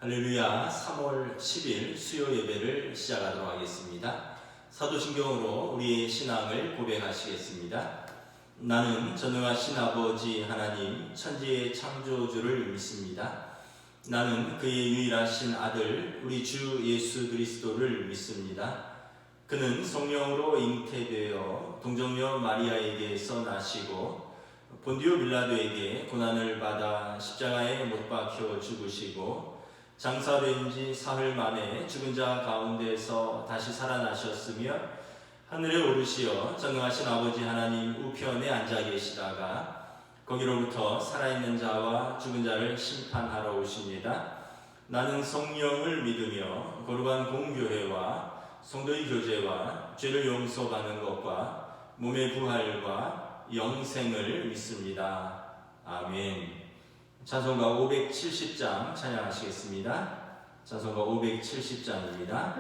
할렐루야. 3월 10일 수요 예배를 시작하도록 하겠습니다. 사도신경으로 우리의 신앙을 고백하시겠습니다. 나는 전능하신 아버지 하나님 천지의 창조주를 믿습니다. 나는 그의 유일하신 아들 우리 주 예수 그리스도를 믿습니다. 그는 성령으로 잉태되어 동정녀 마리아에게서 나시고 본디오 빌라도에게 고난을 받아 십자가에 못 박혀 죽으시고 장사된 지 사흘 만에 죽은 자 가운데서 다시 살아나셨으며 하늘에 오르시어 전능하신 아버지 하나님 우편에 앉아 계시다가 거기로부터 살아있는 자와 죽은 자를 심판하러 오십니다. 나는 성령을 믿으며 거룩한 공교회와 성도의 교제와 죄를 용서받는 것과 몸의 부활과 영생을 믿습니다. 아멘. 찬송가 570장 찬양하시겠습니다. 찬송가 570장입니다.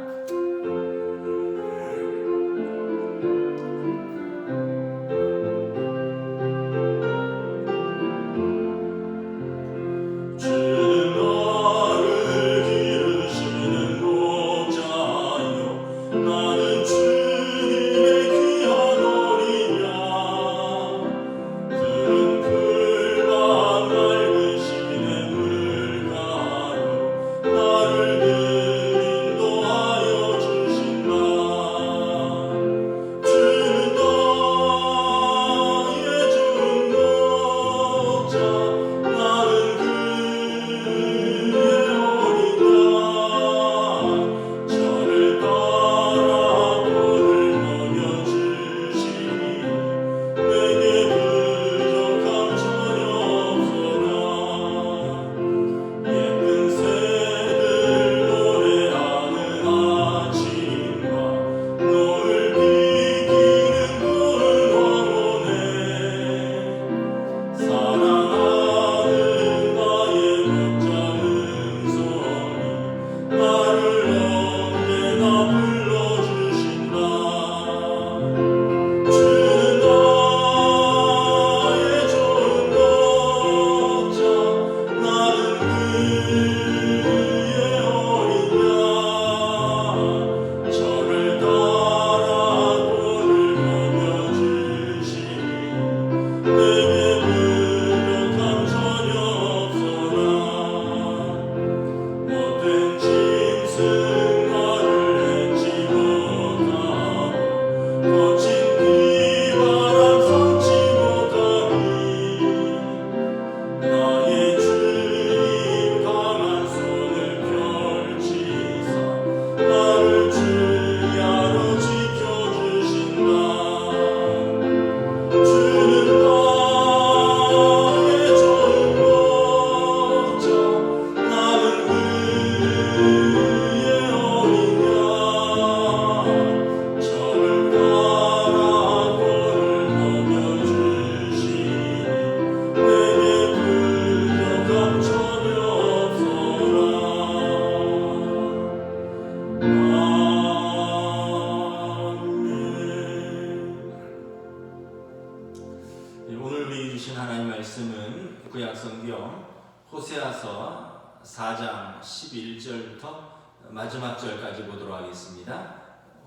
오늘 우리 주신 하나님 말씀은 구약성경 호세아서 4장 11절부터 마지막 절까지 보도록 하겠습니다.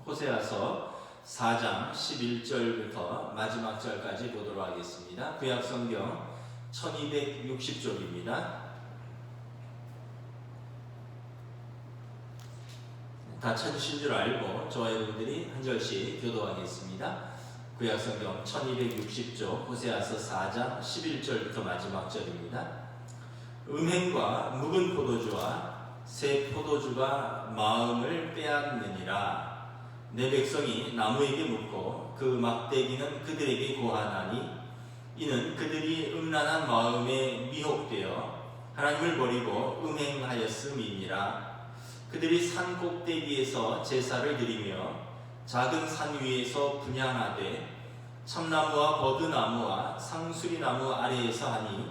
호세아서 4장 11절부터 마지막 절까지 보도록 하겠습니다. 구약성경 1260쪽입니다. 다 찾으신 줄 알고 저와 여러분들이 한 절씩 교도하겠습니다. 구약성경 1260쪽 호세아서 4장 11절부터 마지막 절입니다. 음행과 묵은 포도주와 새 포도주가 마음을 빼앗느니라. 내 백성이 나무에게 묻고 그 막대기는 그들에게 고하나니 이는 그들이 음란한 마음에 미혹되어 하나님을 버리고 음행하였음이니라. 그들이 산 꼭대기에서 제사를 드리며 작은 산 위에서 분향하되 참나무와 버드나무와 상수리나무 아래에서 하니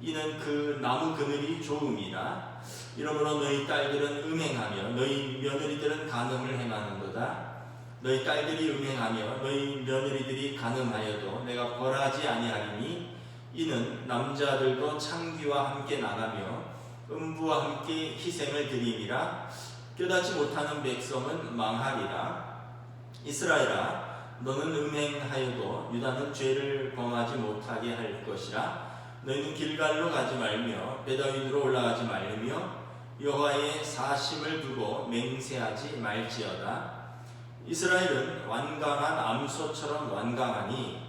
이는 그 나무 그늘이 좋음이라. 이러므로 너희 딸들은 음행하며 너희 며느리들은 간음을 행하는도다. 너희 딸들이 음행하며 너희 며느리들이 간음하여도 내가 벌하지 아니하리니 이는 남자들도 창기와 함께 나가며 음부와 함께 희생을 드림이라. 깨닫지 못하는 백성은 망하리라. 이스라엘아, 너는 음행하여도 유다는 죄를 범하지 못하게 할 것이라. 너희는 길갈로 가지 말며 베다윈으로 올라가지 말며 여호와의 사심을 두고 맹세하지 말지어다. 이스라엘은 완강한 암소처럼 완강하니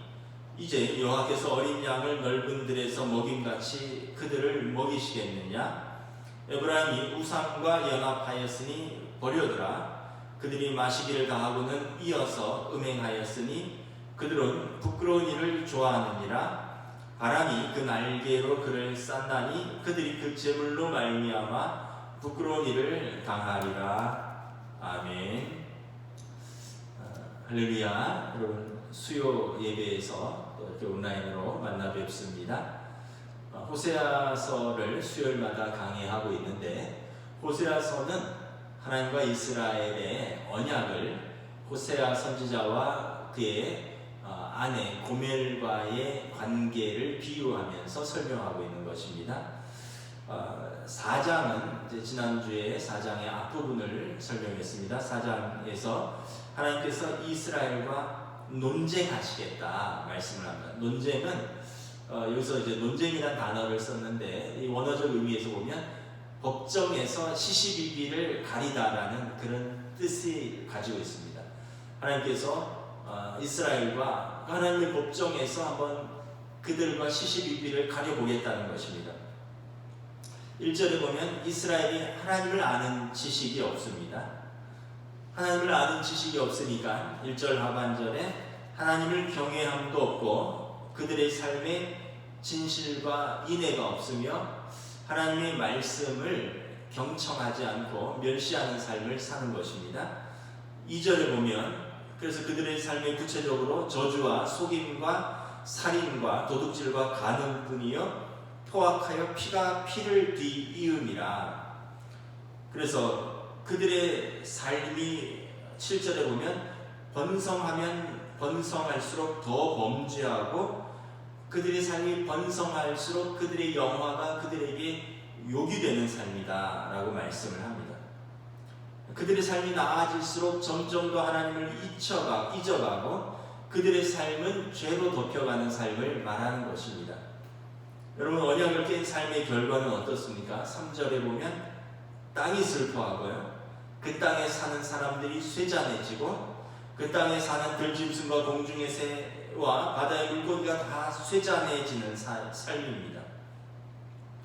이제 여호와께서 어린 양을 넓은 들에서 먹임같이 그들을 먹이시겠느냐. 에브라임이 우상과 연합하였으니 버려두라. 그들이 마시기를 다하고는 이어서 음행하였으니 그들은 부끄러운 일을 좋아하느니라. 바람이 그 날개로 그를 쌌나니 그들이 그 재물로 말미암아 부끄러운 일을 당하리라. 아멘. 할렐루야. 여러분, 수요 예배에서 또 이렇게 온라인으로 만나 뵙습니다. 호세아서를 수요일마다 강의하고 있는데, 호세아서는 하나님과 이스라엘의 언약을 호세아 선지자와 그의 아내 고멜과의 관계를 비유하면서 설명하고 있는 것입니다. 4장은 이제 지난주에 4장의 앞부분을 설명했습니다. 4장에서 하나님께서 이스라엘과 논쟁하시겠다 말씀을 합니다. 논쟁은 여기서 이제 논쟁이라는 단어를 썼는데 이 원어적 의미에서 보면 법정에서 시시비비를 가리다라는 그런 뜻이 가지고 있습니다. 하나님께서 이스라엘과 하나님의 법정에서 한번 그들과 시시비비를 가려보겠다는 것입니다. 1절에 보면 이스라엘이 하나님을 아는 지식이 없습니다. 하나님을 아는 지식이 없으니까 1절 하반절에 하나님을 경외함도 없고 그들의 삶에 진실과 인애가 없으며 하나님의 말씀을 경청하지 않고 멸시하는 삶을 사는 것입니다. 2절에 보면 그래서 그들의 삶에 구체적으로 저주와 속임과 살인과 도둑질과 간음뿐이요 포악하여 피가 피를 뒤이음이라. 그래서 그들의 삶이 7절에 보면 번성하면 번성할수록 더 범죄하고 그들의 삶이 번성할수록 그들의 영화가 그들에게 욕이 되는 삶이다 라고 말씀을 합니다. 그들의 삶이 나아질수록 점점 더 하나님을 잊어가고 그들의 삶은 죄로 덮여가는 삶을 말하는 것입니다. 여러분, 언약을 깬 삶의 결과는 어떻습니까? 3절에 보면 땅이 슬퍼하고요. 그 땅에 사는 사람들이 쇠잔해지고 그 땅에 사는 들짐승과 공중의 새와 바다의 물고기가 다 쇠잔해지는 삶입니다.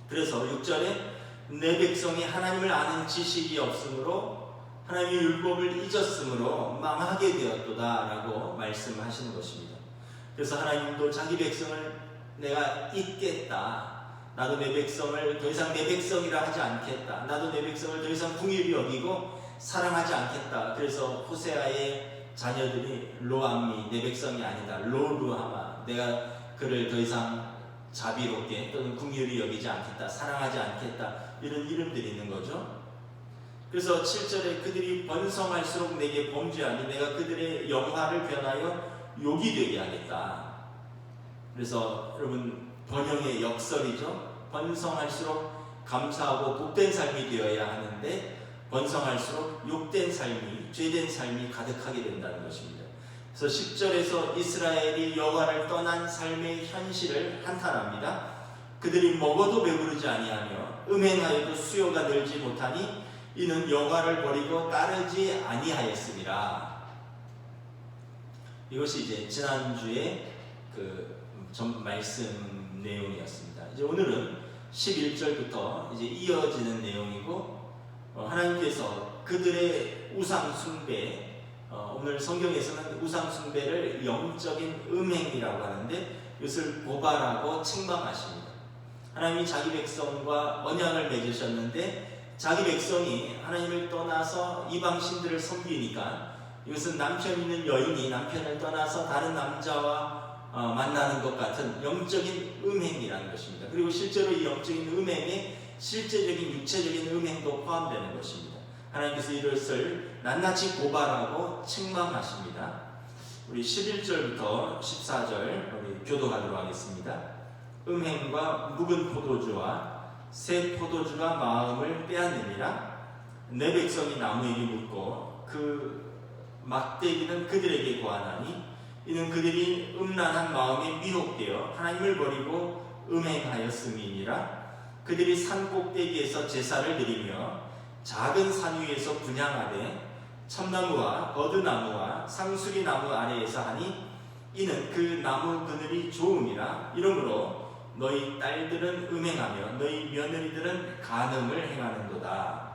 그래서 6절에 내 백성이 하나님을 아는 지식이 없으므로 하나님의 율법을 잊었으므로 망하게 되었도다 라고 말씀하시는 것입니다. 그래서 하나님도 자기 백성을 내가 잊겠다. 나도 내 백성을 더 이상 내 백성이라 하지 않겠다. 나도 내 백성을 더 이상 긍휼히 여기고 사랑하지 않겠다. 그래서 호세아의 자녀들이 로암미 내 백성이 아니다. 로루하마 내가 그를 더 이상 자비롭게 또는 긍휼히 여기지 않겠다. 사랑하지 않겠다. 이런 이름들이 있는 거죠. 그래서 7절에 그들이 번성할수록 내게 범죄하니 내가 그들의 영화를 변하여 욕이 되게 하겠다. 그래서 여러분 번영의 역설이죠. 번성할수록 감사하고 복된 삶이 되어야 하는데 번성할수록 욕된 삶이 죄된 삶이 가득하게 된다는 것입니다. 그래서 10절에서 이스라엘이 여호와를 떠난 삶의 현실을 한탄합니다. 그들이 먹어도 배부르지 아니하며 음행하여도 수요가 늘지 못하니 이는 여호와를 버리고 따르지 아니하였습니다. 이것이 이제 지난주에 말씀 내용이었습니다. 이제 오늘은 11절부터 이제 이어지는 내용이고 하나님께서 그들의 우상 숭배, 오늘 성경에서는 우상 숭배를 영적인 음행이라고 하는데 이것을 고발하고 책망하십니다. 하나님이 자기 백성과 언약을 맺으셨는데 자기 백성이 하나님을 떠나서 이방 신들을 섬기니까 이것은 남편 있는 여인이 남편을 떠나서 다른 남자와 만나는 것 같은 영적인 음행이라는 것입니다. 그리고 실제로 이 영적인 음행에 실제적인 육체적인 음행도 포함되는 것입니다. 하나님께서 이것을 낱낱이 고발하고 책망하십니다. 우리 11절부터 14절 우리 교도하도록 하겠습니다. 음행과 묵은 포도주와 새 포도주가 마음을 빼앗느니라. 내 백성이 나무에게 묻고 그 막대기는 그들에게 고하나니 이는 그들이 음란한 마음에 미혹되어 하나님을 버리고 음행하였음이니라. 그들이 산 꼭대기에서 제사를 드리며 작은 산 위에서 분향하되 참나무와 버드나무와 상수리나무 아래에서 하니 이는 그 나무 그늘이 좋음이라. 이러므로 너희 딸들은 음행하며 너희 며느리들은 간음을 행하는도다.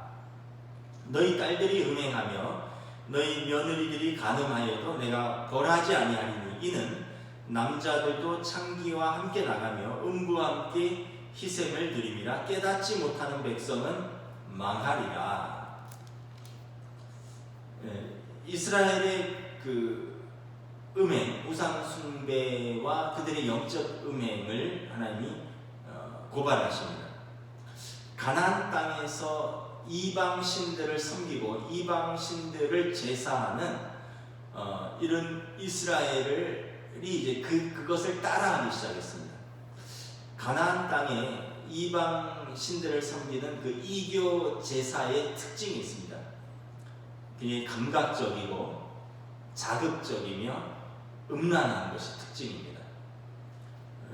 너희 딸들이 음행하며 너희 며느리들이 간음하여도 내가 벌하지 아니하리니 이는 남자들도 창기와 함께 나가며 음부와 함께 희생을 드림이라. 깨닫지 못하는 백성은 망하리라. 이스라엘의 그 음행, 우상 숭배와 그들의 영적 음행을 하나님이 고발하십니다. 가나안 땅에서 이방 신들을 섬기고 이방 신들을 제사하는 이런 이스라엘이 이제 그것을 따라하기 시작했습니다. 가나안 땅에 이방 신들을 섬기는 그 이교 제사의 특징이 있습니다. 그게 감각적이고 자극적이며 음란한 것이 특징입니다.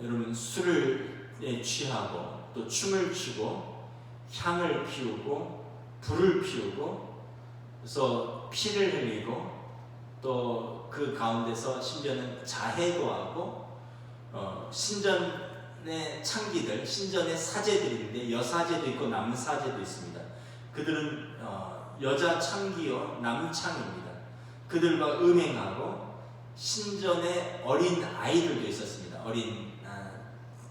여러분, 술을 취하고 또 춤을 추고 향을 피우고 불을 피우고 그래서 피를 흘리고 또 그 가운데서 심지어는 자해도 하고 신전의 창기들, 신전의 사제들인데 여사제도 있고 남사제도 있습니다. 그들은 여자 창기요 남창입니다. 그들과 음행하고 신전에 어린 아이들도 있었습니다. 어린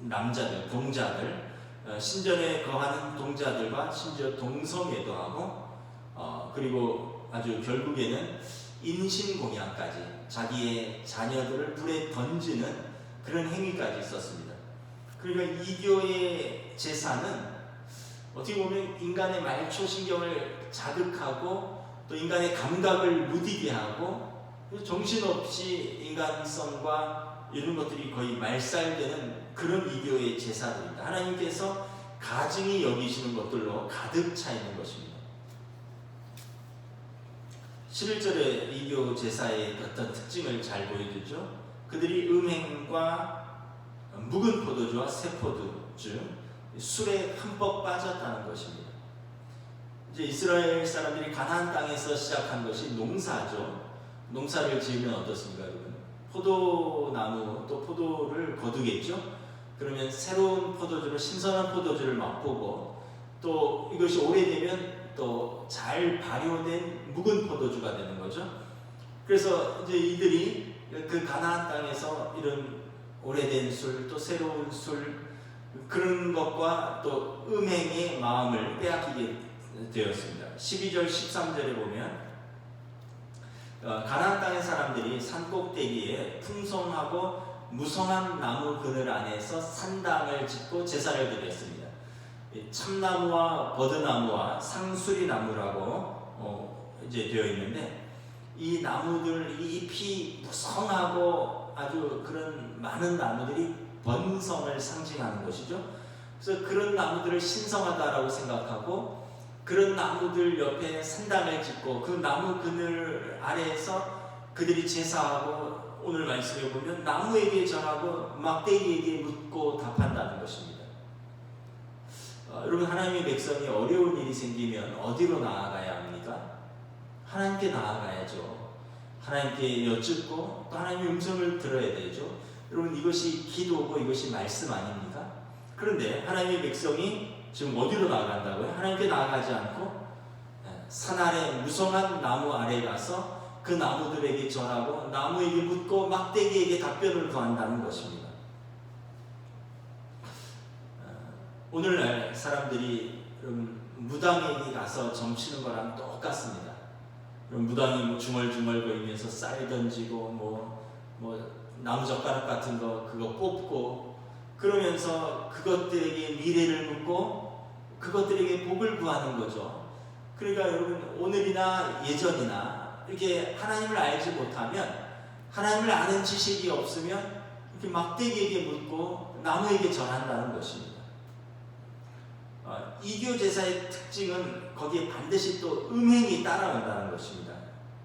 남자들, 동자들, 신전에 거하는 동자들과 심지어 동성애도 하고 그리고 아주 결국에는 인신공양까지 자기의 자녀들을 불에 던지는 그런 행위까지 있었습니다. 그러니까 이교의 제사는 어떻게 보면 인간의 말초신경을 자극하고 또 인간의 감각을 무디게 하고 정신없이 인간성과 이런 것들이 거의 말살되는 그런 이교의 제사들입니다. 하나님께서 가증히 여기시는 것들로 가득 차 있는 것입니다. 11절에 이교 제사의 어떤 특징을 잘 보여주죠. 그들이 음행과 묵은 포도주와 새 포도주, 술에 흠뻑 빠졌다는 것입니다. 이제 이스라엘 사람들이 가나안 땅에서 시작한 것이 농사죠. 농사를 지으면 어떻습니까, 여러분? 포도나무 또 포도를 거두겠죠. 그러면 새로운 포도주를, 신선한 포도주를 맛보고 또 이것이 오래되면 또 잘 발효된 묵은 포도주가 되는 거죠. 그래서 이제 이들이 그 가나안 땅에서 이런 오래된 술, 또 새로운 술, 그런 것과 또 음행의 마음을 빼앗기게 되었습니다. 12절, 13절에 보면 가나안 땅의 사람들이 산꼭대기에 풍성하고 무성한 나무 그늘 안에서 산당을 짓고 제사를 드렸습니다. 참나무와 버드나무와 상수리나무라고 이제 되어 있는데 이 나무들, 이 잎이 무성하고 아주 그런 많은 나무들이 번성을 상징하는 것이죠. 그래서 그런 나무들을 신성하다라고 생각하고 그런 나무들 옆에 산당을 짓고 그 나무 그늘 아래에서 그들이 제사하고 오늘 말씀해 보면 나무에게 절하고 막대기에게 묻고 답한다는 것입니다. 여러분, 하나님의 백성이 어려운 일이 생기면 어디로 나아가야 합니까? 하나님께 나아가야죠. 하나님께 여쭙고 또 하나님의 음성을 들어야 되죠. 여러분, 이것이 기도고 이것이 말씀 아닙니까? 그런데 하나님의 백성이 지금 어디로 나아간다고요? 하나님께 나아가지 않고 산 아래 무성한 나무 아래에 가서 그 나무들에게 절하고 나무에게 묻고 막대기에게 답변을 구한다는 것입니다. 오늘날 사람들이 무당에게 가서 점치는 거랑 똑같습니다. 무당이 중얼중얼거리면서 쌀 던지고 뭐 나무젓가락 같은 거 그거 뽑고 그러면서 그것들에게 미래를 묻고 그것들에게 복을 구하는 거죠. 그러니까 여러분, 오늘이나 예전이나 이렇게 하나님을 알지 못하면, 하나님을 아는 지식이 없으면 이렇게 막대기에게 묻고 나무에게 절한다는 것입니다. 이교 제사의 특징은 거기에 반드시 또 음행이 따라온다는 것입니다.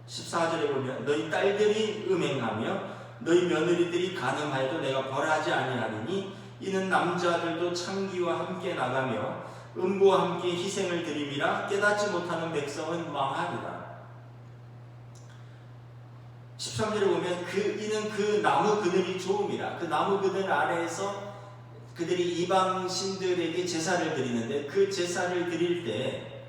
14절에 보면 너희 딸들이 음행하며 너희 며느리들이 간음하여도 내가 벌하지 아니하리니 이는 남자들도 창기와 함께 나가며 음부와 함께 희생을 드림이라 깨닫지 못하는 백성은 망하리라. 13절에 보면 이는 그 나무 그늘이 좋음이라. 그 나무 그늘 아래에서 그들이 이방 신들에게 제사를 드리는데 그 제사를 드릴 때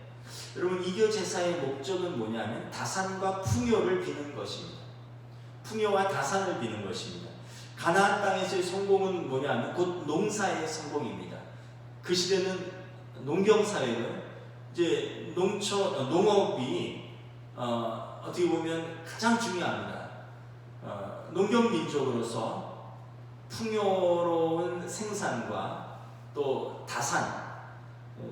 여러분 이교 제사의 목적은 뭐냐면 다산과 풍요를 비는 것입니다. 풍요와 다산을 비는 것입니다. 가나안 땅에서의 성공은 뭐냐면 곧 농사의 성공입니다. 그 시대는 농경사회는 이제 농업이 어떻게 보면 가장 중요합니다. 농경민족으로서 풍요로운 생산과 또 다산,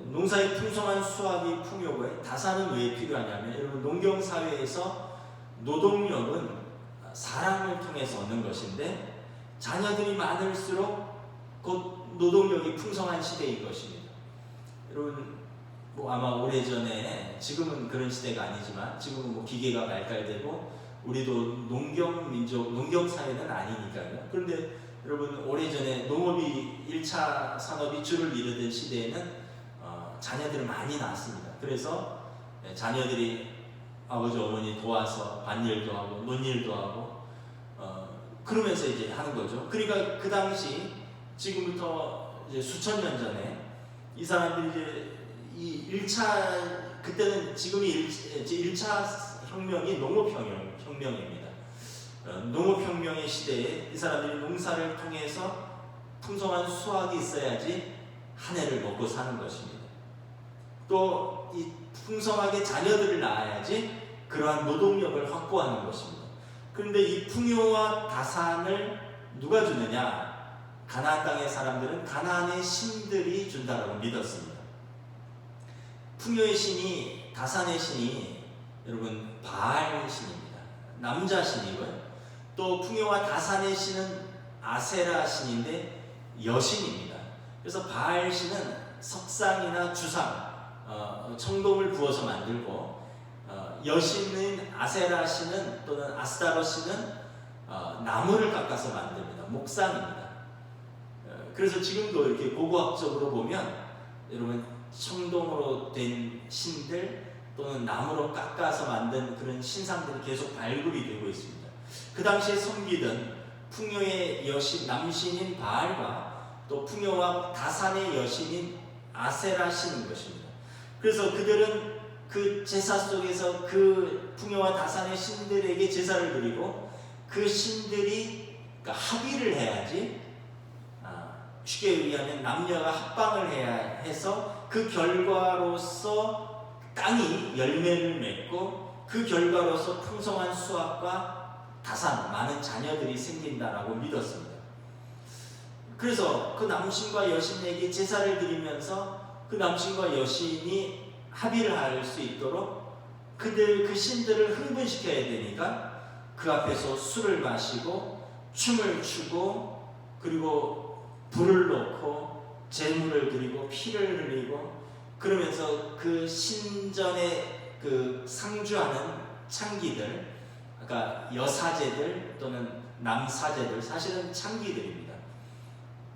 농사의 풍성한 수확이 풍요고요. 다산은 왜 필요하냐면 여러분 농경사회에서 노동력은 사랑을 통해서 얻는 것인데 자녀들이 많을수록 곧 노동력이 풍성한 시대인 것입니다. 여러분 아마 오래전에 지금은 그런 시대가 아니지만 지금은 기계가 발달되고 우리도 농경민족, 농경사회는 아니니까요. 그런데 여러분 오래전에 농업이 1차 산업이 줄을 이루던 시대에는 자녀들을 많이 낳았습니다. 그래서 자녀들이 아버지 어머니 도와서 밭일도 하고 논일도 하고 그러면서 이제 하는 거죠. 그러니까 그 당시 지금부터 이제 수천 년 전에 이 사람들이 이제 이 1차 그때는 지금이 1차 혁명이 농업혁명입니다. 농업혁명의 시대에 이 사람들이 농사를 통해서 풍성한 수확이 있어야지 한 해를 먹고 사는 것입니다. 또 이 풍성하게 자녀들을 낳아야지 그러한 노동력을 확보하는 것입니다. 그런데 이 풍요와 다산을 누가 주느냐? 가나안 땅의 사람들은 가나안의 신들이 준다라고 믿었습니다. 풍요의 신이, 다산의 신이 여러분 바알 신입니다. 남자 신이고요. 또 풍요와 다산의 신은 아세라 신인데 여신입니다. 그래서 바알 신은 석상이나 주상, 청동을 부어서 만들고 여신인 아세라 신은 또는 아스타로 신은 나무를 깎아서 만듭니다. 목상입니다. 그래서 지금도 이렇게 고고학적으로 보면 여러분 청동으로 된 신들 또는 나무로 깎아서 만든 그런 신상들이 계속 발굴이 되고 있습니다. 그 당시에 섬기던 풍요의 여신, 남신인 바알과 또 풍요와 다산의 여신인 아세라 신인 것입니다. 그래서 그들은 그 제사 속에서 그 풍요와 다산의 신들에게 제사를 드리고 그 신들이 합의를 해야지, 쉽게 얘기하면 남녀가 합방을 해야 해서 그 결과로서 땅이 열매를 맺고 그 결과로서 풍성한 수확과 다산, 많은 자녀들이 생긴다라고 믿었습니다. 그래서 그 남신과 여신에게 제사를 드리면서 그 남신과 여신이 합의를 할 수 있도록 그 신들을 흥분시켜야 되니까 그 앞에서 술을 마시고 춤을 추고 그리고 불을 놓고 제물을 드리고 피를 흘리고 그러면서 그 신전에 그 상주하는 창기들, 그러니까 여사제들 또는 남사제들, 사실은 창기들입니다.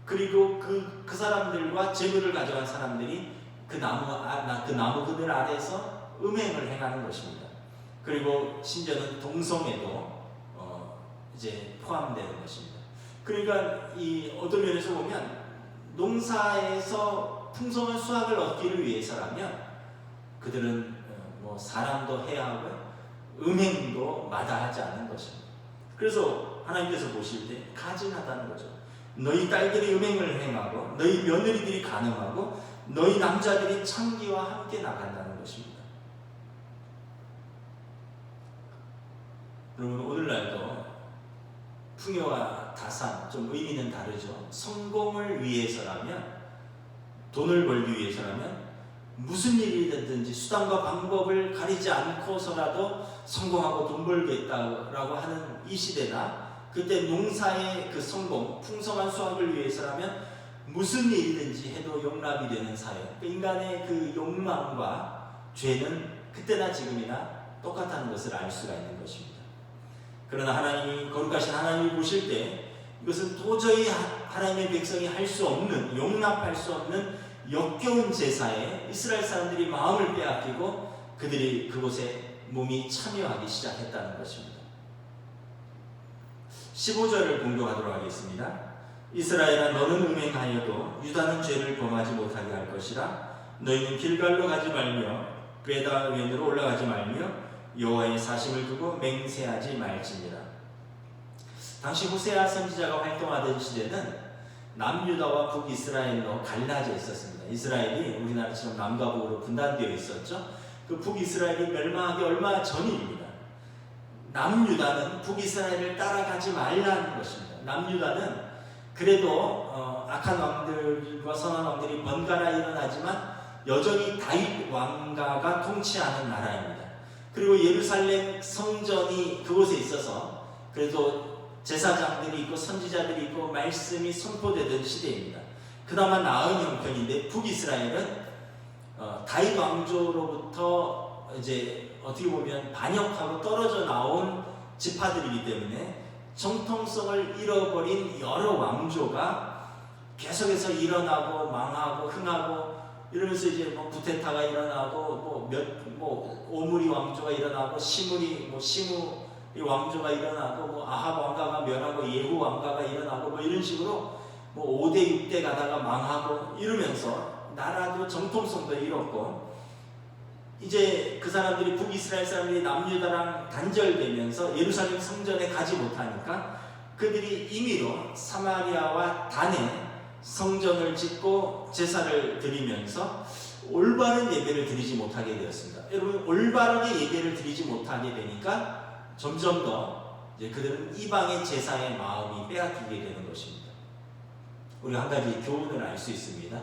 그리고 그 사람들과 제물을 가져간 사람들이 그 나무 그늘 아래에서 음행을 행하는 것입니다. 그리고 심지어는 동성애도 이제 포함되는 것입니다. 그러니까 이 어떤 면에서 보면 농사에서 풍성한 수확을 얻기를 위해서라면 그들은 사람도 해하고 음행도 마다하지 않는 것입니다. 그래서 하나님께서 보실 때 가증하다는 거죠. 너희 딸들이 음행을 행하고 너희 며느리들이 간음하고 너희 남자들이 창기와 함께 나간다는 것입니다. 여러분 오늘날도 풍요와 다산 좀 의미는 다르죠. 성공을 위해서라면, 돈을 벌기 위해서라면 무슨 일이든지 수단과 방법을 가리지 않고서라도 성공하고 돈 벌겠다라고 하는 이 시대나 그때 농사의 그 성공, 풍성한 수확을 위해서라면 무슨 일이든지 해도 용납이 되는 사회. 인간의 그 욕망과 죄는 그때나 지금이나 똑같다는 것을 알 수가 있는 것입니다. 그러나 하나님이, 거룩하신 하나님이 보실 때 이것은 도저히 하나님의 백성이 할 수 없는, 용납할 수 없는 역겨운 제사에 이스라엘 사람들이 마음을 빼앗기고 그들이 그곳에 몸이 참여하기 시작했다는 것입니다. 15절을 공독하도록 하겠습니다. 이스라엘아, 너는 음행하여도 유다는 죄를 범하지 못하게 할 것이라. 너희는 길갈로 가지 말며 베다웬으로 올라가지 말며 여호와의 사심을 두고 맹세하지 말지니라. 당시 호세아 선지자가 활동하던 시대는 남유다와 북이스라엘로 갈라져 있었습니다. 이스라엘이 우리나라처럼 남과 북으로 분단되어 있었죠. 그 북이스라엘이 멸망하기 얼마 전입니다. 남유다는 북이스라엘을 따라가지 말라는 것입니다. 남유다는 그래도 악한 왕들과 선한 왕들이 번갈아 일어나지만 여전히 다윗 왕가가 통치하는 나라입니다. 그리고 예루살렘 성전이 그곳에 있어서 그래도 제사장들이 있고 선지자들이 있고 말씀이 선포되던 시대입니다. 그나마 나은 형편인데 북이스라엘은 다윗 왕조로부터 이제 어떻게 보면 반역하고 떨어져 나온 지파들이기 때문에 정통성을 잃어버린 여러 왕조가 계속해서 일어나고 망하고 흥하고 이러면서 이제 뭐 구테타가 일어나고 오므리 왕조가 일어나고 시므리 왕조가 일어나고 아합 왕가가 멸하고 예후 왕가가 일어나고 이런 식으로 5대 6대 가다가 망하고 이러면서 나라도 정통성도 잃었고 이제 그 사람들이 북이스라엘 사람들이 남유다랑 단절되면서 예루살렘 성전에 가지 못하니까 그들이 임의로 사마리아와 단에 성전을 짓고 제사를 드리면서 올바른 예배를 드리지 못하게 되었습니다. 여러분, 올바르게 예배를 드리지 못하게 되니까 점점 더 이제 그들은 이방의 제사의 마음이 빼앗기게 되는 것입니다. 우리가 한 가지 교훈을 알 수 있습니다.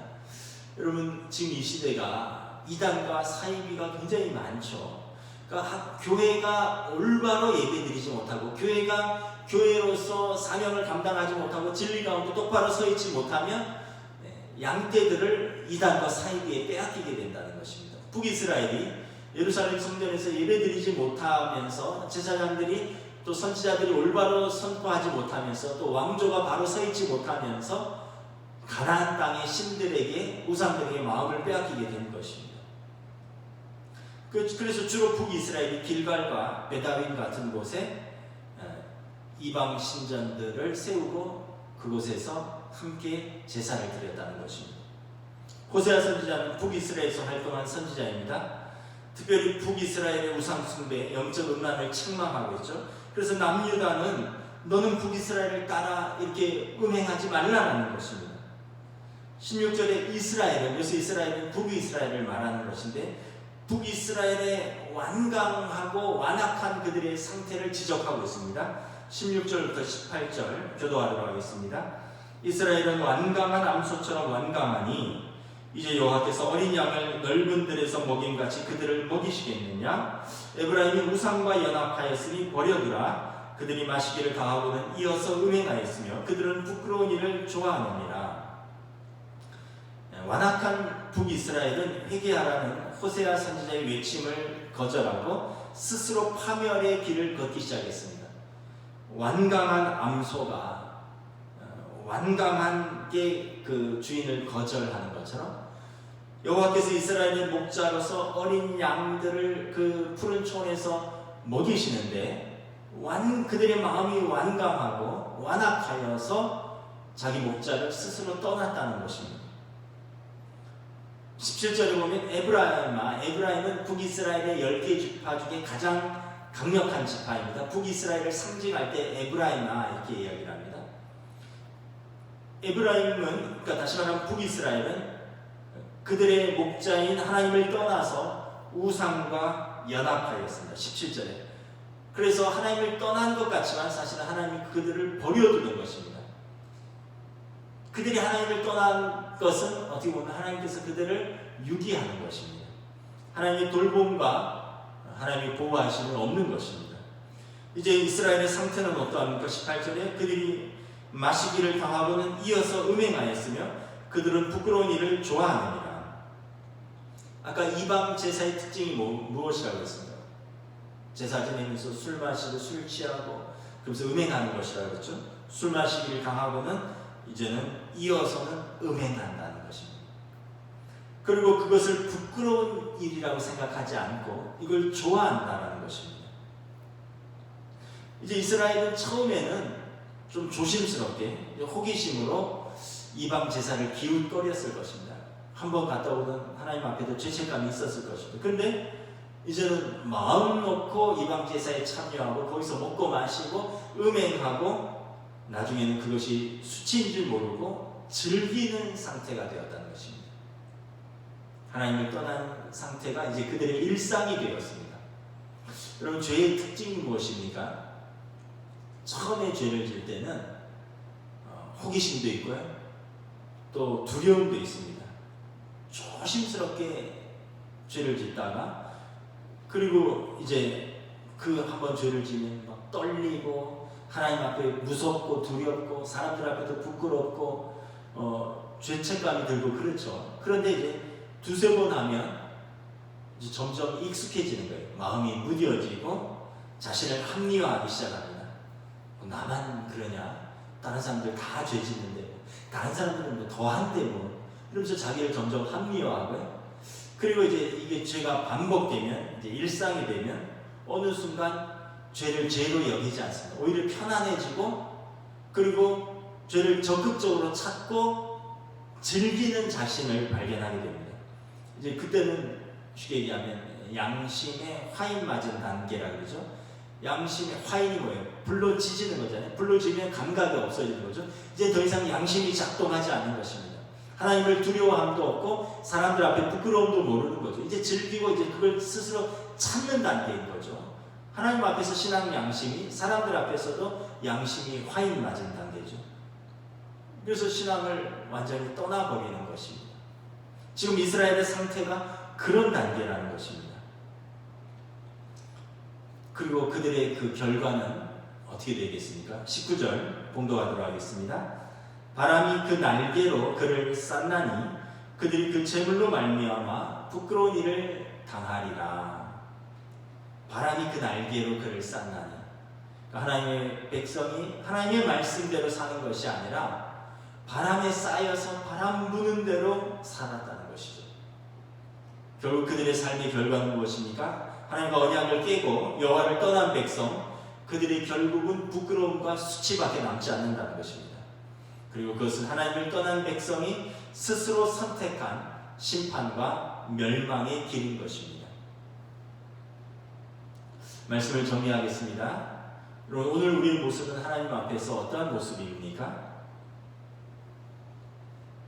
여러분, 지금 이 시대가 이단과 사이비가 굉장히 많죠. 그러니까 교회가 올바로 예배드리지 못하고 교회가 교회로서 사명을 감당하지 못하고 진리 가운데 똑바로 서 있지 못하면 양떼들을 이단과 사이비에 빼앗기게 된다는 것입니다. 북이스라엘이 예루살렘 성전에서 예배드리지 못하면서 제사장들이 또 선지자들이 올바로 선포하지 못하면서 또 왕조가 바로 서 있지 못하면서 가나안 땅의 신들에게 우상들에게 마음을 빼앗기게 된 것입니다. 그래서 주로 북이스라엘이 길갈과 베다윈 같은 곳에 이방 신전들을 세우고 그곳에서 함께 제사를 드렸다는 것입니다. 호세아 선지자는 북이스라엘에서 활동한 선지자입니다. 특별히 북이스라엘의 우상숭배, 영적 음란을 책망하고 있죠. 그래서 남유다는 너는 북이스라엘을 따라 이렇게 음행하지 말라는 것입니다. 16절에 이스라엘은, 여기서 이스라엘은 북이스라엘을 말하는 것인데 북이스라엘의 완강하고 완악한 그들의 상태를 지적하고 있습니다. 16절부터 18절 교도하도록 하겠습니다. 이스라엘은 완강한 암소처럼 완강하니 이제 여호와께서 어린 양을 넓은 들에서 먹임같이 그들을 먹이시겠느냐? 에브라임이 우상과 연합하였으니 버려두라. 그들이 마시기를 당하고는 이어서 음행하였으며 그들은 부끄러운 일을 좋아하느니라. 완악한 북이스라엘은 회개하라는 호세아 선지자의 외침을 거절하고 스스로 파멸의 길을 걷기 시작했습니다. 완강한 암소가 완강하게 그 주인을 거절하는 것처럼 여호와께서 이스라엘의 목자로서 어린 양들을 그 푸른 초원에서 먹이시는데 그들의 마음이 완강하고 완악하여서 자기 목자를 스스로 떠났다는 것입니다. 17절에 보면 에브라임은 북이스라엘의 10개 지파 중에 가장 강력한 지파입니다. 북이스라엘을 상징할 때 에브라임아 이렇게 이야기를 합니다. 에브라임은, 그러니까 다시 말하면 북이스라엘은 그들의 목자인 하나님을 떠나서 우상과 연합하였습니다. 17절에. 그래서 하나님을 떠난 것 같지만 사실은 하나님이 그들을 버려두는 것입니다. 그들이 하나님을 떠난 것은 어떻게 보면 하나님께서 그들을 유기하는 것입니다. 하나님의 돌봄과 하나님의 보호하심은 없는 것입니다. 이제 이스라엘의 상태는 어떠합니까? 18절에 그들이 마시기를 당하고는 이어서 음행하였으며 그들은 부끄러운 일을 좋아하느니라. 아까 이방 제사의 특징이 무엇이라고 했습니까? 제사 지내면서 술 마시고 술 취하고 그러면서 음행하는 것이라고 했죠. 술 마시기를 당하고는 이제는 이어서는 음행한다는 것입니다. 그리고 그것을 부끄러운 일이라고 생각하지 않고 이걸 좋아한다는 것입니다. 이제 이스라엘은 처음에는 좀 조심스럽게 호기심으로 이방 제사를 기웃거렸을 것입니다. 한번 갔다 오는 하나님 앞에도 죄책감이 있었을 것입니다. 그런데 이제는 마음 놓고 이방 제사에 참여하고 거기서 먹고 마시고 음행하고 나중에는 그것이 수치인 줄 모르고 즐기는 상태가 되었다는 것입니다. 하나님을 떠난 상태가 이제 그들의 일상이 되었습니다. 여러분, 죄의 특징이 무엇입니까? 처음에 죄를 질 때는 호기심도 있고요, 또 두려움도 있습니다. 조심스럽게 죄를 짓다가 그리고 이제 그 한번 죄를 지면 막 떨리고 하나님 앞에 무섭고 두렵고 사람들 앞에도 부끄럽고 죄책감이 들고 그렇죠. 그런데 이제 두세 번 하면 이제 점점 익숙해지는 거예요. 마음이 무뎌지고 자신을 합리화하기 시작합니다. 나만 그러냐? 다른 사람들 다 죄 짓는데 뭐. 다른 사람들은 뭐 더한데 뭐. 이러면서 자기를 점점 합리화하고요. 그리고 이제 이게 죄가 반복되면, 이제 일상이 되면 어느 순간 죄를 죄로 여기지 않습니다. 오히려 편안해지고 그리고 죄를 적극적으로 찾고 즐기는 자신을 발견하게 됩니다. 이제 그때는 쉽게 얘기하면 양심의 화인 맞은 단계라 그러죠. 양심의 화인이 뭐예요? 불로 지지는 거잖아요. 불로 지면 감각이 없어지는 거죠. 이제 더 이상 양심이 작동하지 않는 것입니다. 하나님을 두려워함도 없고 사람들 앞에 부끄러움도 모르는 거죠. 이제 즐기고 이제 그걸 스스로 찾는 단계인 거죠. 하나님 앞에서 신앙 양심이, 사람들 앞에서도 양심이 화인 맞은 단계죠. 그래서 신앙을 완전히 떠나버리는 것입니다. 지금 이스라엘의 상태가 그런 단계라는 것입니다. 그리고 그들의 그 결과는 어떻게 되겠습니까? 19절 봉독하도록 하겠습니다. 바람이 그 날개로 그를 쌌나니 그들이 그 재물로 말미암아 부끄러운 일을 당하리라. 바람이 그 날개로 그를 쌌나니, 그러니까 하나님의 백성이 하나님의 말씀대로 사는 것이 아니라 바람에 쌓여서 바람 부는 대로 살았다는 것이죠. 결국 그들의 삶의 결과는 무엇입니까? 하나님과 언약을 깨고 여호와를 떠난 백성, 그들이 결국은 부끄러움과 수치밖에 남지 않는다는 것입니다. 그리고 그것은 하나님을 떠난 백성이 스스로 선택한 심판과 멸망의 길인 것입니다. 말씀을 정리하겠습니다. 여러분, 오늘 우리의 모습은 하나님 앞에서 어떠한 모습입니까?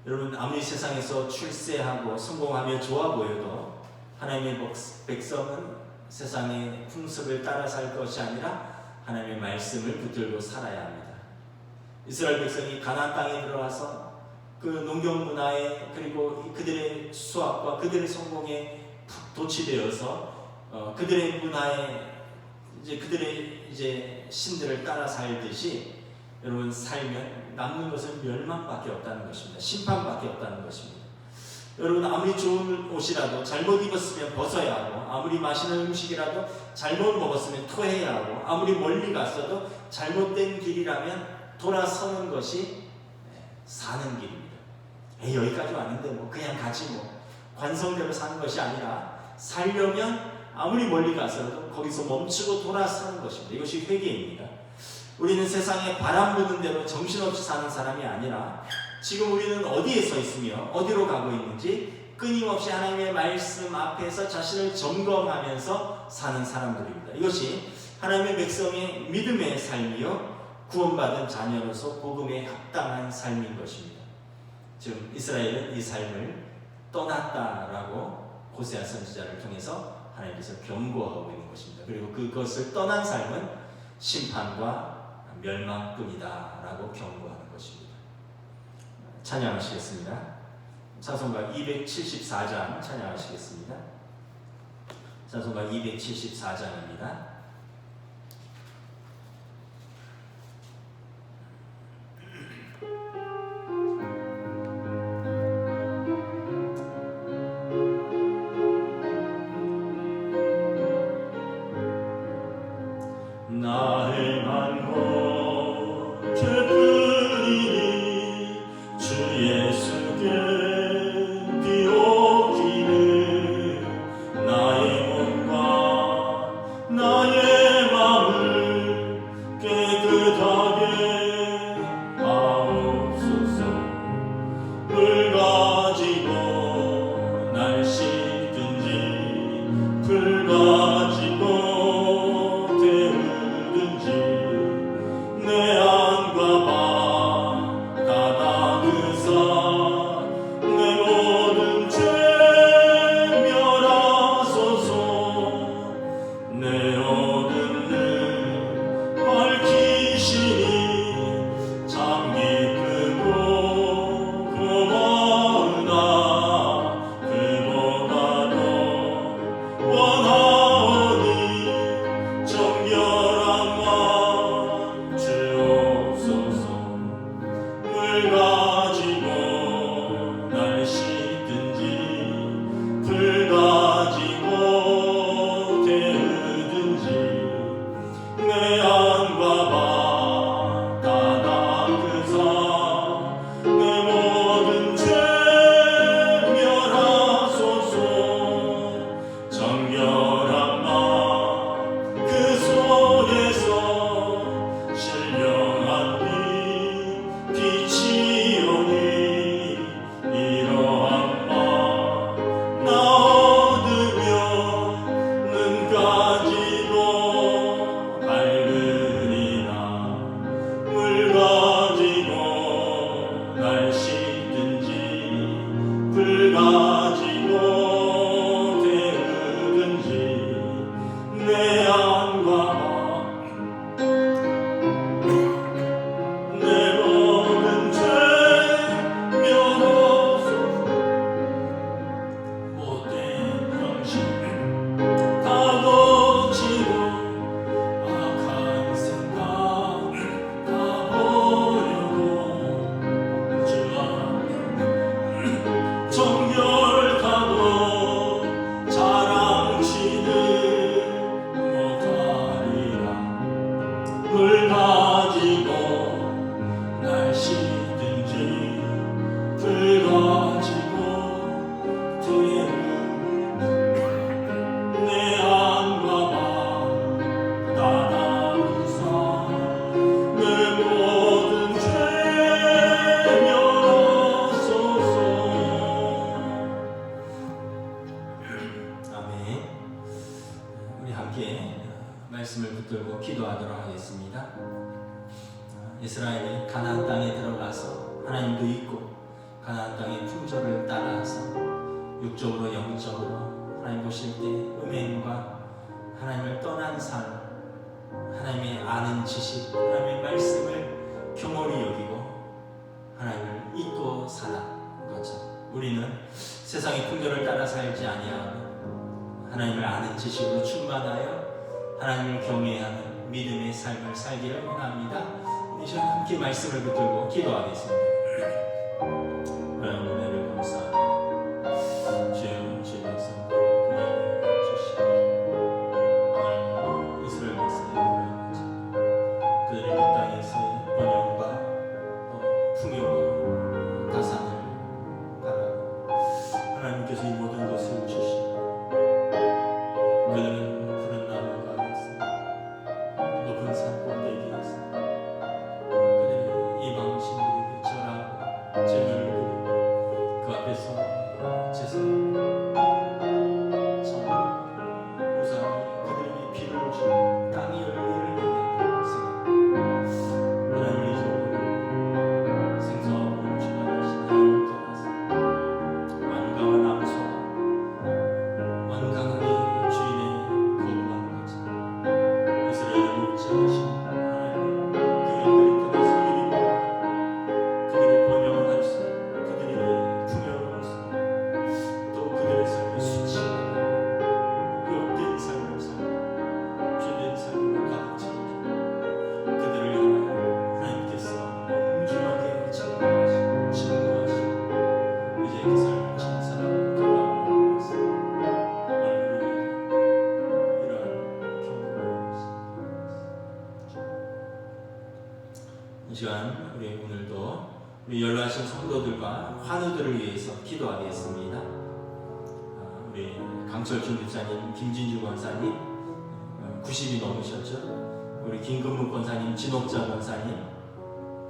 여러분, 아무리 세상에서 출세하고 성공하며 좋아 보여도 하나님의 백성은 세상의 풍습을 따라 살 것이 아니라 하나님의 말씀을 붙들고 살아야 합니다. 이스라엘 백성이 가나안 땅에 들어와서 그 농경 문화에, 그리고 그들의 수학과 그들의 성공에 도취되어서 그들의 문화에 이제 그들의 이제 신들을 따라 살듯이 여러분 살면 남는 것은 멸망밖에 없다는 것입니다. 심판밖에 없다는 것입니다. 여러분, 아무리 좋은 옷이라도 잘못 입었으면 벗어야 하고, 아무리 맛있는 음식이라도 잘못 먹었으면 토해야 하고, 아무리 멀리 갔어도 잘못된 길이라면 돌아서는 것이 사는 길입니다. 여기까지 왔는데 뭐 그냥 가지 뭐, 관성대로 사는 것이 아니라 살려면 아무리 멀리 가서도 거기서 멈추고 돌아서는 것입니다. 이것이 회개입니다. 우리는 세상에 바람 부는 대로 정신없이 사는 사람이 아니라 지금 우리는 어디에 서 있으며 어디로 가고 있는지 끊임없이 하나님의 말씀 앞에서 자신을 점검하면서 사는 사람들입니다. 이것이 하나님의 백성의 믿음의 삶이요 구원받은 자녀로서 복음에 합당한 삶인 것입니다. 지금 이스라엘은 이 삶을 떠났다라고 호세아 선지자를 통해서 하나님께서 경고하고 있는 것입니다. 그리고 그것을 떠난 삶은 심판과 멸망뿐이다 라고 경고하는 것입니다. 찬양하시겠습니다. 찬송가 274장 찬양하시겠습니다. 찬송가 274장입니다. 나 행한 것 죄뿐이니 주 예수께 비옵기를 나의 몸과 나의 마음을 깨끗하게 하옵소서. 물 가지고 날 씻든지 불 가지고 태우든지 내 안과 바 다 닦으사 내 모든 죄 멸하소서. 내 어둠을 밝히시니 참 기쁘고 고마우나 그보다도 원하오니 정결한 마음 주옵소서. 물 가지고 날 씻든지 불 가지고 태우든지 내 안과 바 다 닦으사 내 모든 죄 멸하소서. 정결한 마음 그 속에서 신령한 빛이 오니 이러한 마음 나 얻으며 눈 가지고 밝으리라. 물 가지고 날 씻든지 불 가지고 태우든지 내 안과 내 모든 죄 멸하소서. 못된 형식 다 고치고 악한 생각 다 버리고 주 앞에 정결하고 자랑치는 못하리라. 물 가지고 날 씻든지 불 가지고 태우든지 내 안과 바 다 닦으사 내 모든 죄 멸하소서. 아멘. 우리 함께 말씀을 붙들고 기도하도록 하겠습니다. 이스라엘이 가나안 땅에 들어가서 하나님도 있고 가나안 땅의 풍조를 따라서 육적으로 영적으로 하나님 보실 때 음행과 하나님을 떠난 삶, 하나님의 아는 지식, 하나님의 말씀을 교몰히 여기고 하나님을 잊고 살아간 것처럼 우리는 세상의 풍조를 따라 살지 아니하고 하나님을 아는 지식으로 충만하여 하나님을 경외하는 믿음의 삶을 살기를 원합니다. 이 시간 함께 말씀을 붙들고 기도하겠습니다. 하나님 은혜를 감사합니다. 주여 주의 백성 그에게 주시옵소서. 하나님 이스라엘 백성의 구원자 그들의 그 땅에서의 번영과 풍요와 다산을 바라고 하나님께서 이 모든 것을 주시고 그들은 푸른 나무가 아래서 높은 산 꼭대기에서 그들의 이방 신들에게 절하고 제물을 드리고 시간 우리 오늘도 우리 연로하신 성도들과 환우들을 위해서 기도하겠습니다. 우리 강철준 집사님, 김진주 권사님 90이 넘으셨죠. 우리 김근무 권사님, 진옥자 권사님,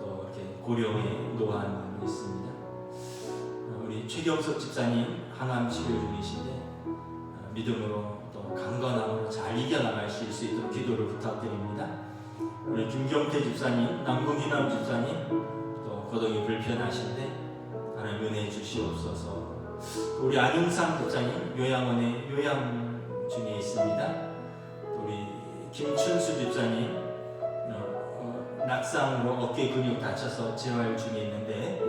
또 이렇게 고령의 노안이 있습니다. 우리 최경석 집사님 항암 치료 중이신데 믿음으로 또 강건함으로 잘 이겨나가실 수 있도록 기도를 부탁드립니다. 우리 김경태 집사님, 남궁희남 집사님 또 거동이 불편하신데 하나님 은혜 주시옵소서. 우리 안윤상 집사님 요양원에 요양 중에 있습니다. 우리 김춘수 집사님 낙상으로 어깨 근육 다쳐서 재활 중에 있는데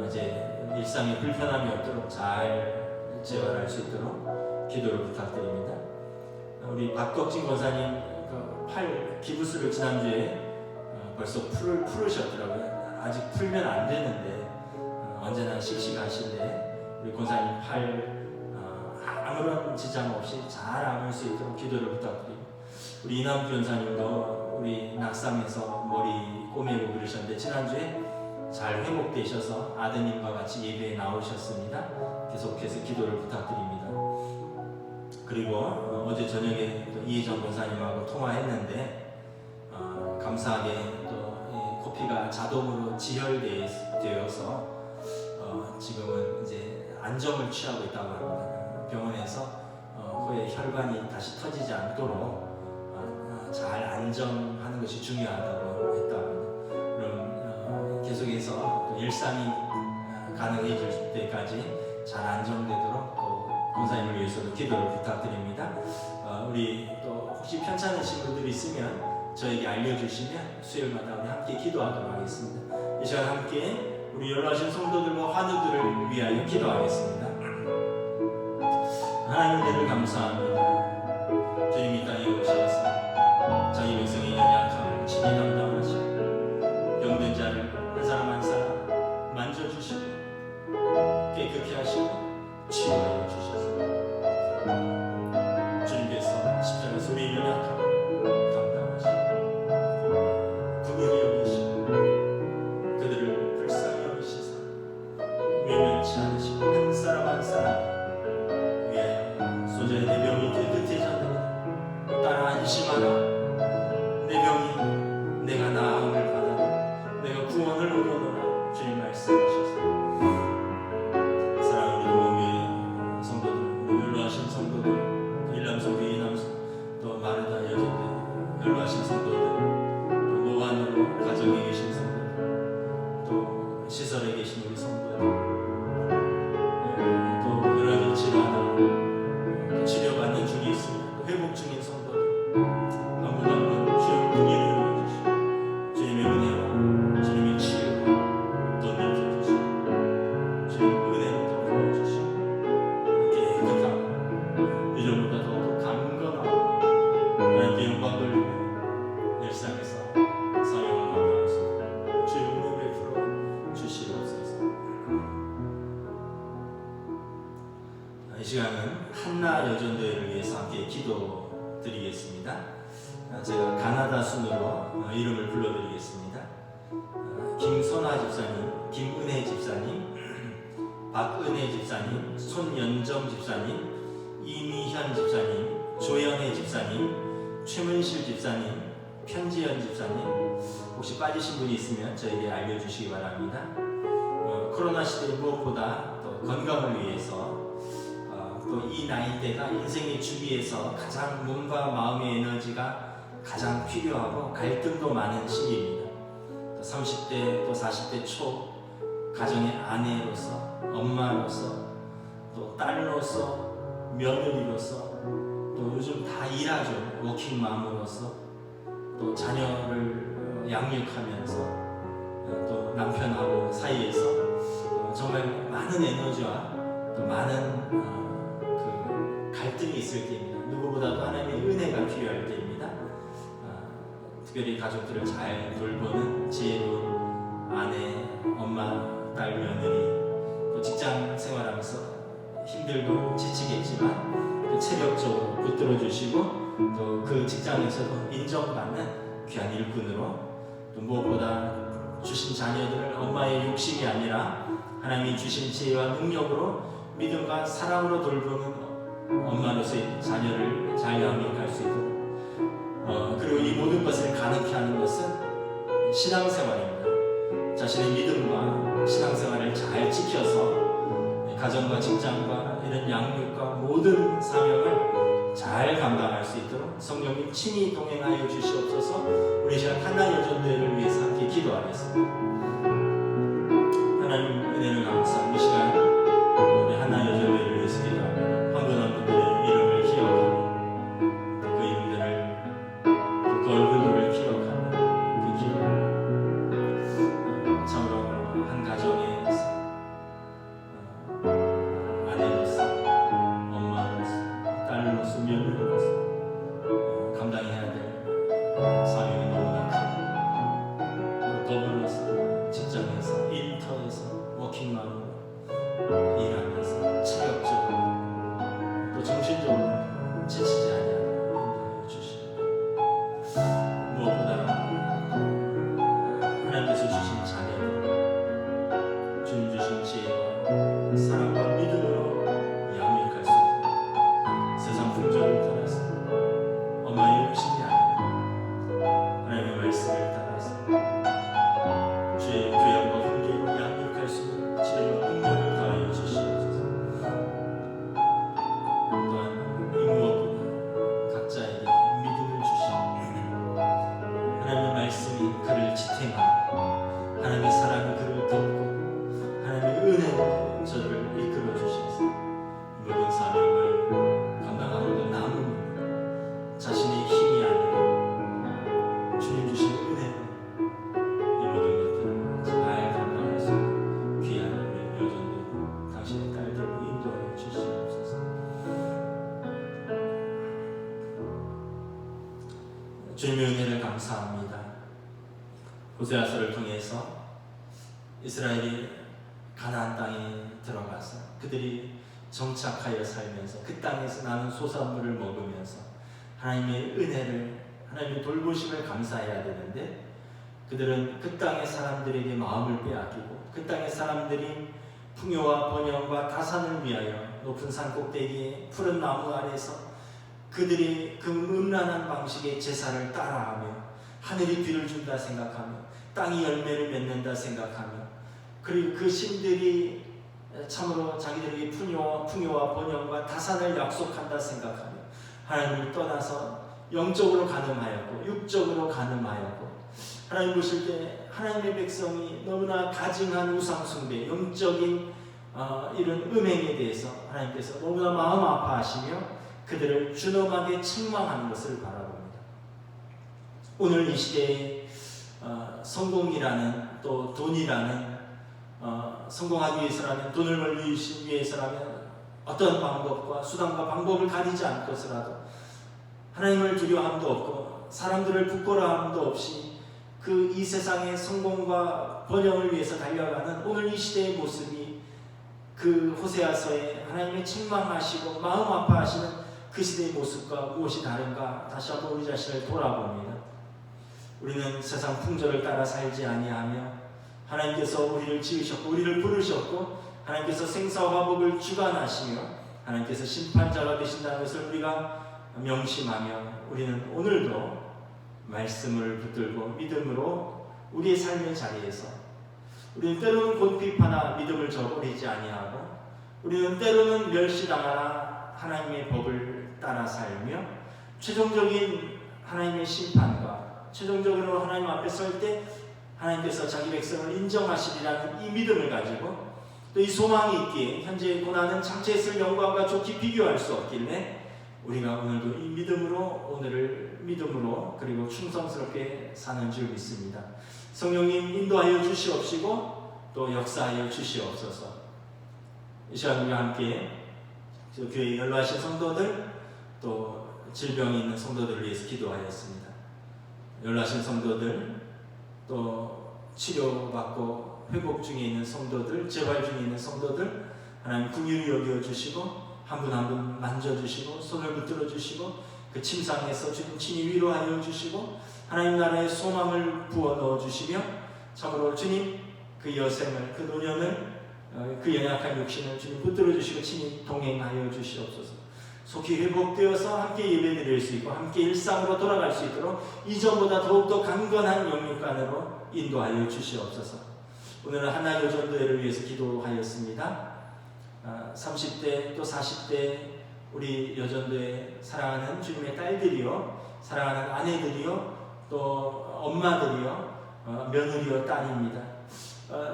이제 일상에 불편함이 없도록 잘 재활할 수 있도록 기도를 부탁드립니다. 우리 박덕진 권사님 팔 기부스를 지난주에 벌써 풀으셨더라고요. 아직 풀면 안 되는데 언제나 씩씩하신데 우리 권사님 팔 아무런 지장 없이 잘 아물 수 있도록 기도를 부탁드립니다. 우리 이남주 권사님도 우리 낙상에서 머리 꼬매고 그러셨는데 지난주에 잘 회복되셔서 아드님과 같이 예배에 나오셨습니다. 계속해서 기도를 부탁드립니다. 그리고 어제 저녁에 또 이혜정 권사님하고 통화했는데 감사하게 또 코피가 자동으로 지혈되어서 지금은 이제 안정을 취하고 있다고 합니다. 병원에서 코에 혈관이 다시 터지지 않도록 잘 안정하는 것이 중요하다고 했다고 합니다. 그럼 계속해서 또 일상이 가능해질 때까지 잘 안정되도록 또 권사님을 위해서도 기도를 부탁드립니다. 우리 또 혹시 편찮으신 분들 있으면 저에게 알려주시면 수요일마다 우리 함께 기도하도록 하겠습니다. 이 시간 함께 우리 연로하신 성도들과 환우들을 위하여 기도하겠습니다. 하나님 은혜를 감사합니다. 주님 이 땅에 오셔서 자기 백성의 연약함을 친히 담당하시고 병든 자를 한 사람 한 사람 만져주시고 깨끗게 하시고 치유하여 주셔서 주님께서 십자가에서 우리의 연약함을 담당하시고 구별히 여기시고 그들을 불쌍히 여기시사 외면치 않으시고 한 사람 한 사람 위하여 소자의 내 병이 깨끗해졌느니라 따라 안심하라 내 병이 내가 나음을 받아 내가 구원을 얻어노라 주님 말씀하셔서 사랑하는 우리 성도들, 연로하신 성도들, 일남성, 이남성, 또 마르다 여전대 연로하신 성도들, 또 노안으로 가정에 계신 성도들, 또 시설에 계신 우리 성도들, 또 여러 가지 질환으로 치료받는 중에 있습니다. 또 회복 중인 성도들 한분 주님 분위기를 열어주시고 주님의 은혜와 주님의 치유가 또 느껴주시고 주님 은혜를 또 부어주시고 깨끗하고 이전보다 더욱 강건하고 하나님께 영광 돌리며 일상에서 사명을 감당하시고 주의 은혜 베풀어 주시옵소서. 이 시간은 한나 여전도회를 위해서 함께 기도드리겠습니다. 제가 가나다 순으로 이름을 불러드리겠습니다. 김선화 집사님, 김은혜 집사님, 박은혜 집사님, 손연정 집사님, 이미현 집사님, 조연혜 집사님, 최문실 집사님, 편지연 집사님 혹시 빠지신 분이 있으면 저에게 알려주시기 바랍니다. 코로나 시대에 무엇보다 또 건강을 위해서 또 이 나이대가 인생의 주기에서 가장 몸과 마음의 에너지가 가장 필요하고 갈등도 많은 시기입니다. 또 30대 또 40대 초 가정의 아내로서 엄마로서 또 딸로서 며느리로서 또 요즘 다 일하죠. 워킹맘으로서 또 자녀를 양육하면서 또 남편하고 사이에서 정말 많은 에너지와 또 많은 갈등이 있을 때입니다. 누구보다도 하나님의 은혜가 필요할 때입니다. 특별히 가족들을 잘 돌보는 지혜로운 아내, 엄마, 딸, 며느리 또 직장 생활하면서 힘들고 지치겠지만 또 체력적으로 붙들어 주시고 또 그 직장에서도 인정받는 귀한 일꾼으로 또 무엇보다 주신 자녀들을 엄마의 욕심이 아니라 하나님이 주신 지혜와 능력으로 믿음과 사랑으로 돌보는 엄마로서의 자녀를 잘 양육할 수 있도록 그리고 이 모든 것을 가능케 하는 것은 신앙생활입니다. 자신의 믿음과 신앙생활을 잘 지켜서 가정과 직장과 이런 양육과 모든 사명을 잘 감당할 수 있도록 성령님 친히 동행하여 주시옵소서. 우리 시간 한나여전도회를 위해서 함께 기도하겠습니다. 하나님 은혜를 감사합니다. 이 시간 우리 한나여전도회를 위해서 기도합니다. 한 분 한 분들의 이름을 기억하고 그 이름들을 그 얼굴들을 기억하는 그 기도 참으로 한 가정에서 아내로서 엄마로서 딸로서 며느리로서 감당해야 될 사명이 너무나 크고 또 더불어서 직장에서 일터에서 워킹맘으로 일하면서 체력적으로 또 정신적으로 지치지 아니하도록 인도하여 주시고 무엇보다 하나님께서 주신 자녀들 주님 주신 지혜와 사랑과 믿음으로 양육할 수 있도록 세상 풍조를 따라서 엄마의 욕심이 아니라 하나님의 말씀을 따라서 주의 교양과 훈계로 양육할 수 있는 지혜와 능력을 더하여 주시옵소서. 또한 이 무엇보다 각자에게 믿음을 주시고 하나님의 말씀이 그를 지탱하고 하나님의 사랑이 그를 덮고 하나님의 은혜로 저를 이끌어 주셔서 모든 사명을 감당하고도 남은 자신의 힘이 아니라 주님 주신 은혜로 이 모든 것들을 잘 감당할 수 있는 귀한 우리 여전도 당신의 딸들을 인도하여 주시옵소서. 주님의 은혜를 감사합니다. 호세아서를 통해서 이스라엘이 가나안 땅에 들어가서 그들이 정착하여 살면서 그 땅에서 나는 소산물을 먹으면서 하나님의 은혜를 하나님의 돌보심을 감사해야 되는데 그들은 그 땅의 사람들에게 마음을 빼앗기고 그 땅의 사람들이 풍요와 번영과 다산을 위하여 높은 산 꼭대기에 푸른 나무 아래서 그들이 그 음란한 방식의 제사를 따라하며 하늘이 비를 준다 생각하며 땅이 열매를 맺는다 생각하며 그리고 그 신들이 참으로 자기들에게 풍요와 번영과 다산을 약속한다 생각하며 하나님을 떠나서 영적으로 간음하였고 육적으로 간음하였고 하나님 보실 때 하나님의 백성이 너무나 가증한 우상숭배 영적인 이런 음행에 대해서 하나님께서 너무나 마음 아파하시며 그들을 준엄하게 책망하는 것을 바라봅니다. 오늘 이 시대에 성공이라는 또 돈이라는 성공하기 위해서라면 돈을 벌기 위해서라면 어떤 방법과 수단과 방법을 가리지 않고서라도 하나님을 두려워함도 없고 사람들을 부끄러워함도 없이 그 이 세상의 성공과 번영을 위해서 달려가는 오늘 이 시대의 모습이 그 호세아서에 하나님의 책망하시고 마음 아파하시는 그 시대의 모습과 무엇이 다른가 다시 한번 우리 자신을 돌아봅니다. 우리는 세상 풍조를 따라 살지 아니하며 하나님께서 우리를 지으셨고 우리를 부르셨고 하나님께서 생사와 화복을 주관하시며 하나님께서 심판자가 되신다는 것을 우리가 명심하며 우리는 오늘도 말씀을 붙들고 믿음으로 우리의 삶의 자리에서 우리는 때로는 곤핍하나 믿음을 저버리지 아니하고 우리는 때로는 멸시당하나 하나님의 법을 따라 살며 최종적인 하나님의 심판과 최종적으로 하나님 앞에 설 때 하나님께서 자기 백성을 인정하시리라는 이 믿음을 가지고 또 이 소망이 있기에 현재의 고난은 장차에 있을 영광과 좋게 비교할 수 없길래 우리가 오늘도 이 믿음으로 오늘을 믿음으로 그리고 충성스럽게 사는 줄 믿습니다. 성령님 인도하여 주시옵시고 또 역사하여 주시옵소서. 이 시간 우리가 함께 교회에 연로하신 성도들 또 질병이 있는 성도들을 위해서 기도하였습니다. 연로하신 성도들 또 치료받고 회복 중에 있는 성도들 재활 중에 있는 성도들 하나님 긍휼히 여겨주시고 한 분 한 분 만져주시고 손을 붙들어 주시고 그 침상에서 주님 친히 위로하여 주시고 하나님 나라의 소망을 부어 넣어 주시며 참으로 주님 그 여생을, 그 노년을, 그 연약한 육신을 주님 붙들어 주시고 친히 동행하여 주시옵소서. 속히 회복되어서 함께 예배드릴 수 있고 함께 일상으로 돌아갈 수 있도록 이전보다 더욱더 강건한 영육간으로 인도하여 주시옵소서. 오늘은 하나 여전도회를 위해서 기도하였습니다. 30대 또 40대 우리 여전도회 사랑하는 주님의 딸들이요, 사랑하는 아내들이요, 또 엄마들이요, 며느리요, 딸입니다.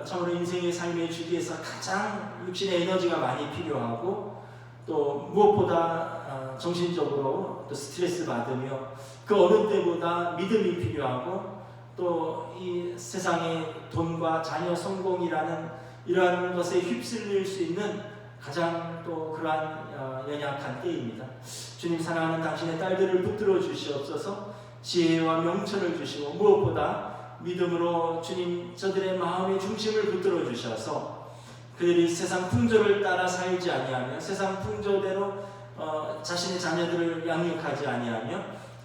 참으로 인생의 삶의 주기에서 가장 육신의 에너지가 많이 필요하고 또 무엇보다 정신적으로 또 스트레스 받으며 그 어느 때보다 믿음이 필요하고 또 이 세상의 돈과 자녀 성공이라는 이러한 것에 휩쓸릴 수 있는 가장 또 그러한 연약한 때입니다. 주님 사랑하는 당신의 딸들을 붙들어 주시옵소서. 지혜와 명철을 주시고 무엇보다 믿음으로 주님 저들의 마음의 중심을 붙들어 주셔서 그들이 세상 풍조를 따라 살지 아니하며 세상 풍조대로 자신의 자녀들을 양육하지 아니하며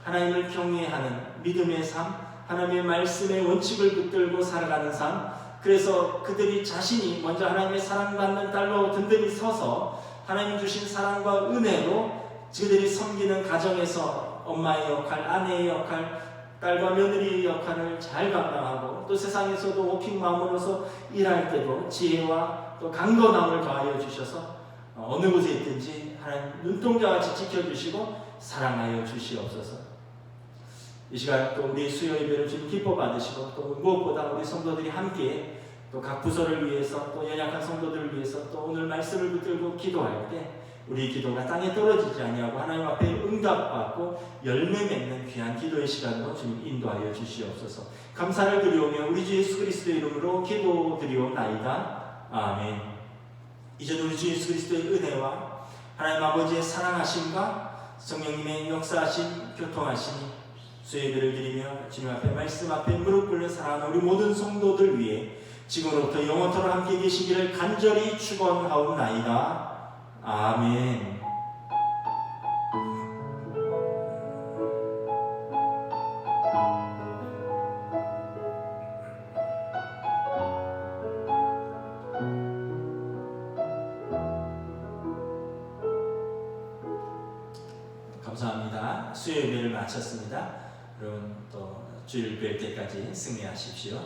하나님을 경외하는 믿음의 삶, 하나님의 말씀의 원칙을 붙들고 살아가는 삶, 그래서 그들이 자신이 먼저 하나님의 사랑받는 딸로 든든히 서서 하나님 주신 사랑과 은혜로 그들이 섬기는 가정에서 엄마의 역할, 아내의 역할, 딸과 며느리의 역할을 잘 감당하고 또 세상에서도 워킹맘으로서 일할 때도 지혜와 또 강건함을 더하여 주셔서 어느 곳에 있든지 하나님 눈동자같이 지켜주시고 사랑하여 주시옵소서. 이 시간 또 우리 수요 예배를 좀 기뻐 받으시고 또 무엇보다 우리 성도들이 함께 또 각 부서를 위해서 또 연약한 성도들을 위해서 또 오늘 말씀을 붙들고 기도할 때 우리 기도가 땅에 떨어지지 아니하고 하나님 앞에 응답받고 열매 맺는 귀한 기도의 시간으로 주님 인도하여 주시옵소서. 감사를 드리오며 우리 주 예수 그리스도의 이름으로 기도드리옵나이다. 아멘. 이제 우리 주 예수 그리스도의 은혜와 하나님 아버지의 사랑하심과 성령님의 역사하심, 교통하심이 수요예배를 드리며 주님 앞에 말씀 앞에 무릎 꿇는 사랑하는 우리 모든 성도들 위해 지금으로부터 영원토록 함께 계시기를 간절히 축원하옵나이다. 아멘. 감사합니다. 수요예배를 마쳤습니다. 여러분 또 주일 뵐 때까지 승리하십시오.